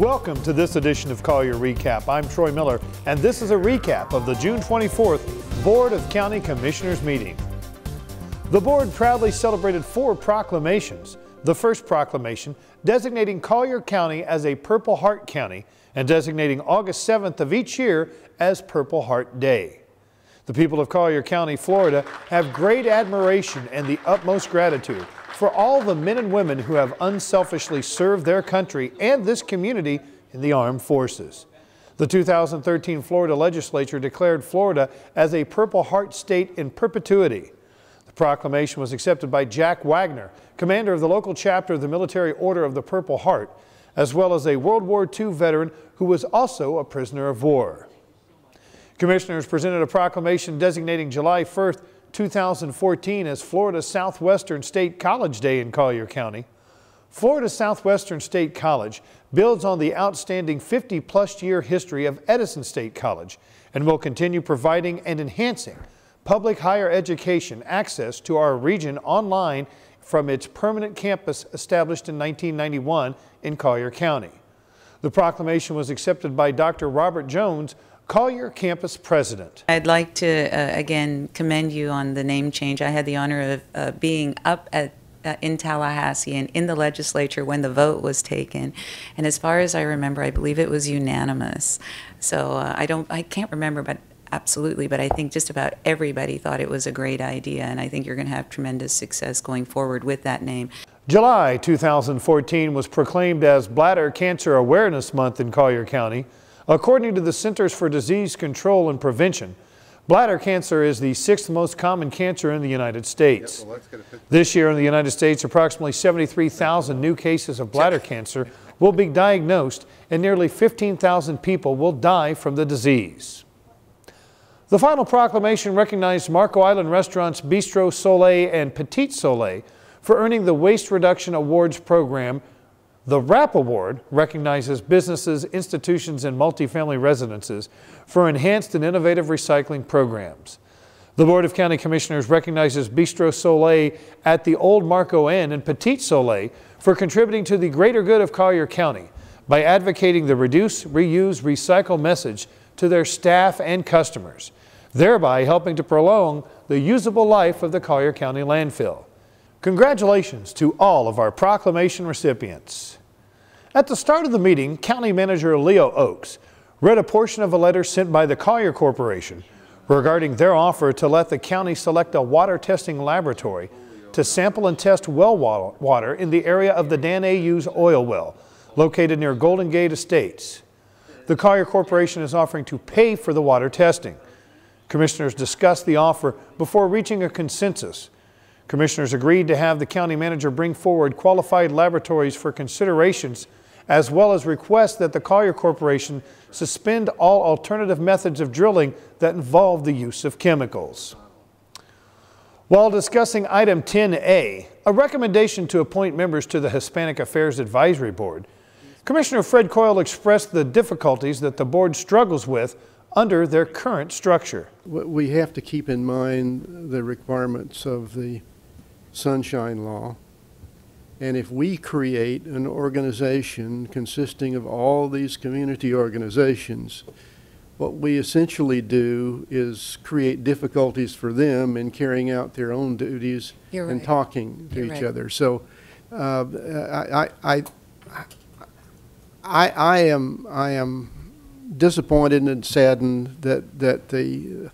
Welcome to this edition of Collier Recap. I'm Troy Miller, and this is a recap of the June 24th Board of County Commissioners meeting. The board proudly celebrated 4 proclamations. The first proclamation designating Collier County as a Purple Heart County and designating August 7th of each year as Purple Heart Day. The people of Collier County, Florida have great admiration and the utmost gratitude for all the men and women who have unselfishly served their country and this community in the armed forces. The 2013 Florida legislature declared Florida as a Purple Heart state in perpetuity. The proclamation was accepted by Jack Wagner, commander of the local chapter of the Military Order of the Purple Heart, as well as a World War II veteran who was also a prisoner of war. Commissioners presented a proclamation designating July 1st, 2014 as Florida Southwestern State College Day in Collier County. Florida Southwestern State College builds on the outstanding 50-plus year history of Edison State College and will continue providing and enhancing public higher education access to our region online from its permanent campus established in 1991 in Collier County. The proclamation was accepted by Dr. Robert Jones, Collier Campus President. I'd like to again commend you on the name change. I had the honor of being up at in Tallahassee and in the legislature when the vote was taken, and as far as I remember, I believe it was unanimous. So I can't remember, but absolutely, but I think just about everybody thought it was a great idea, and I think you're going to have tremendous success going forward with that name. July 2014 was proclaimed as Bladder Cancer Awareness Month in Collier County. According to the Centers for Disease Control and Prevention, bladder cancer is the 6th most common cancer in the United States. This year in the United States, approximately 73,000 new cases of bladder cancer will be diagnosed and nearly 15,000 people will die from the disease. The final proclamation recognized Marco Island restaurants Bistro Soleil and Petite Soleil for earning the Waste Reduction Awards program. The RAP Award recognizes businesses, institutions, and multifamily residences for enhanced and innovative recycling programs. The Board of County Commissioners recognizes Bistro Soleil at the Old Marco Inn and Petite Soleil for contributing to the greater good of Collier County by advocating the reduce, reuse, recycle message to their staff and customers, thereby helping to prolong the usable life of the Collier County landfill. Congratulations to all of our proclamation recipients. At the start of the meeting, County Manager Leo Oakes read a portion of a letter sent by the Collier Corporation regarding their offer to let the county select a water testing laboratory to sample and test well water in the area of the Dan A. Hughes oil well, located near Golden Gate Estates. The Collier Corporation is offering to pay for the water testing. Commissioners discussed the offer before reaching a consensus. Commissioners agreed to have the county manager bring forward qualified laboratories for considerations, as well as request that the Collier Corporation suspend all alternative methods of drilling that involve the use of chemicals. While discussing item 10A, a recommendation to appoint members to the Hispanic Affairs Advisory Board, Commissioner Fred Coyle expressed the difficulties that the board struggles with under their current structure. We have to keep in mind the requirements of the Sunshine Law, and if we create an organization consisting of all these community organizations, what we essentially do is create difficulties for them in carrying out their own duties and talking to each other. So I am disappointed and saddened that the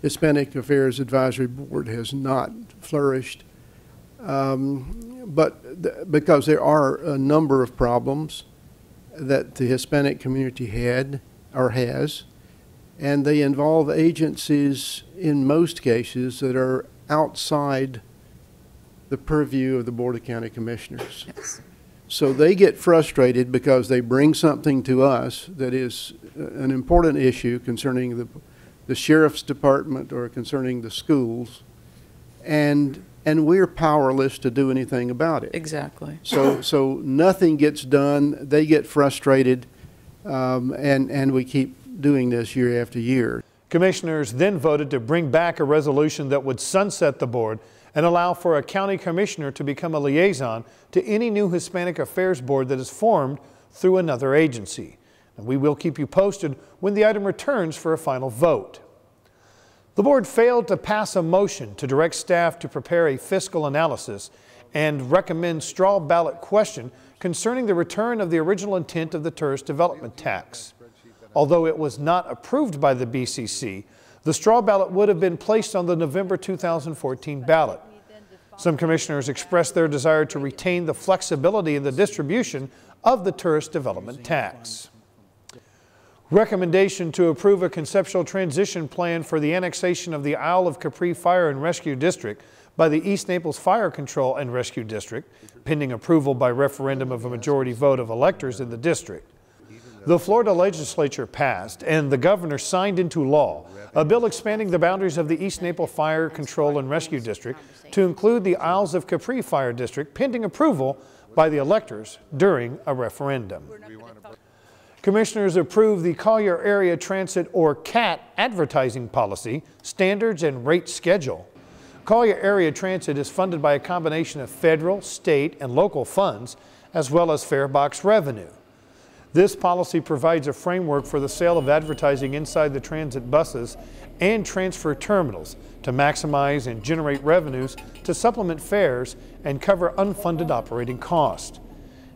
Hispanic Affairs Advisory Board has not flourished, but because there are a number of problems that the Hispanic community had or has, and they involve agencies in most cases that are outside the purview of the Board of County Commissioners. Yes. So they get frustrated because they bring something to us that is an important issue concerning the sheriff's department or concerning the schools, and we're powerless to do anything about it. Exactly. So nothing gets done. They get frustrated, and we keep doing this year after year. Commissioners then voted to bring back a resolution that would sunset the board and allow for a county commissioner to become a liaison to any new Hispanic Affairs Board that is formed through another agency. And we will keep you posted when the item returns for a final vote. The board failed to pass a motion to direct staff to prepare a fiscal analysis and recommend straw ballot question concerning the return of the original intent of the tourist development tax. Although it was not approved by the BCC, the straw ballot would have been placed on the November 2014 ballot. Some commissioners expressed their desire to retain the flexibility in the distribution of the tourist development tax. Recommendation to approve a conceptual transition plan for the annexation of the Isle of Capri Fire and Rescue District by the East Naples Fire Control and Rescue District, pending approval by referendum of a majority vote of electors in the district. The Florida legislature passed and the governor signed into law a bill expanding the boundaries of the East Naples Fire Control and Rescue District to include the Isles of Capri Fire District, pending approval by the electors during a referendum. Commissioners approved the Collier Area Transit, or CAT, advertising policy, standards, and rate schedule. Collier Area Transit is funded by a combination of federal, state, and local funds, as well as fare box revenue. This policy provides a framework for the sale of advertising inside the transit buses and transfer terminals to maximize and generate revenues to supplement fares and cover unfunded operating costs.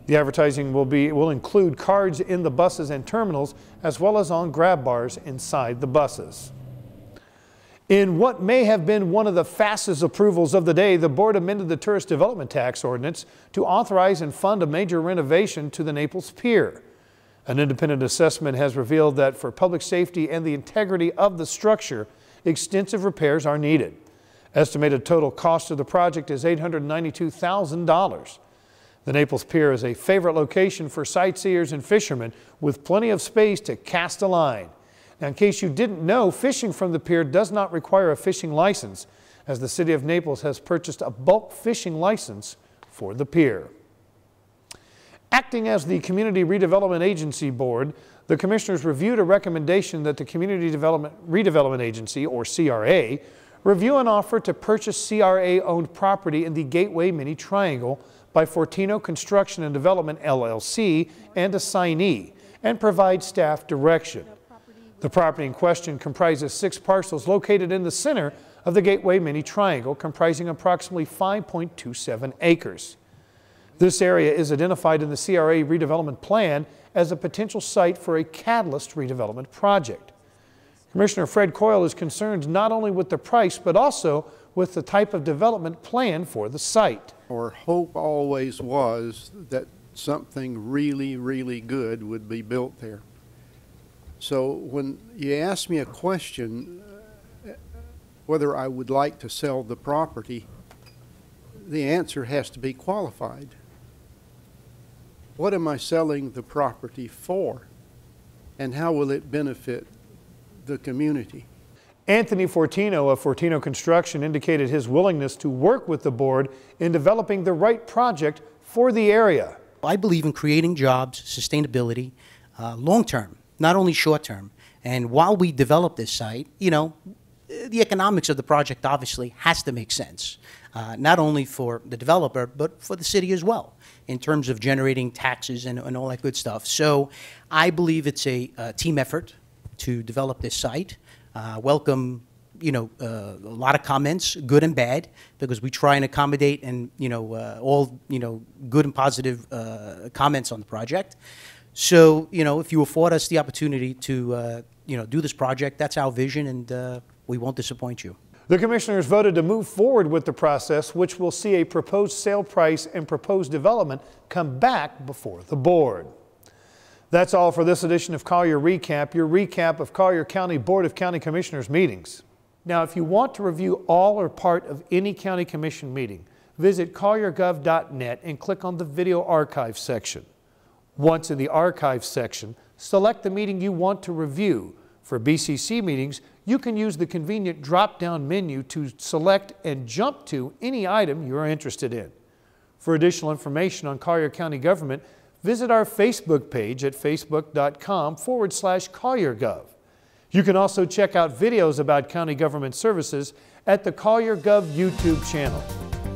The advertising will include cards in the buses and terminals, as well as on grab bars inside the buses. In what may have been one of the fastest approvals of the day, the board amended the tourist development tax ordinance to authorize and fund a major renovation to the Naples Pier. An independent assessment has revealed that for public safety and the integrity of the structure, extensive repairs are needed. Estimated total cost of the project is $892,000. The Naples Pier is a favorite location for sightseers and fishermen with plenty of space to cast a line. Now, in case you didn't know, fishing from the pier does not require a fishing license, as the City of Naples has purchased a bulk fishing license for the pier. Acting as the Community Redevelopment Agency Board, the Commissioners reviewed a recommendation that the Community Redevelopment Agency, or CRA, review an offer to purchase CRA-owned property in the Gateway Mini Triangle by Fortino Construction and Development, LLC, and assignee, and provide staff direction. The property in question comprises 6 parcels located in the center of the Gateway Mini Triangle, comprising approximately 5.27 acres. This area is identified in the CRA redevelopment plan as a potential site for a catalyst redevelopment project. Commissioner Fred Coyle is concerned not only with the price, but also with the type of development plan for the site. Our hope always was that something really, really good would be built there. So when you ask me a question, whether I would like to sell the property, the answer has to be qualified. What am I selling the property for? And how will it benefit the community? Anthony Fortino of Fortino Construction indicated his willingness to work with the board in developing the right project for the area. I believe in creating jobs, sustainability, long-term, not only short-term. And while we develop this site, you know, the economics of the project obviously has to make sense, not only for the developer, but for the city as well, in terms of generating taxes and all that good stuff. So I believe it's a team effort to develop this site. Welcome, you know, a lot of comments, good and bad, because we try and accommodate and, you know, all, you know, good and positive comments on the project. So, you know, if you afford us the opportunity to, you know, do this project, that's our vision, and we won't disappoint you. The commissioners voted to move forward with the process, which will see a proposed sale price and proposed development come back before the board. That's all for this edition of Collier Recap, your recap of Collier County Board of County Commissioners meetings. Now, if you want to review all or part of any county commission meeting, visit colliergov.net and click on the video archive section. Once in the archive section, select the meeting you want to review. For BCC meetings, you can use the convenient drop-down menu to select and jump to any item you are interested in. For additional information on Collier County government, visit our Facebook page at facebook.com/CollierGov. You can also check out videos about county government services at the Collier Gov YouTube channel.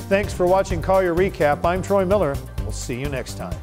Thanks for watching Collier Recap. I'm Troy Miller. We'll see you next time.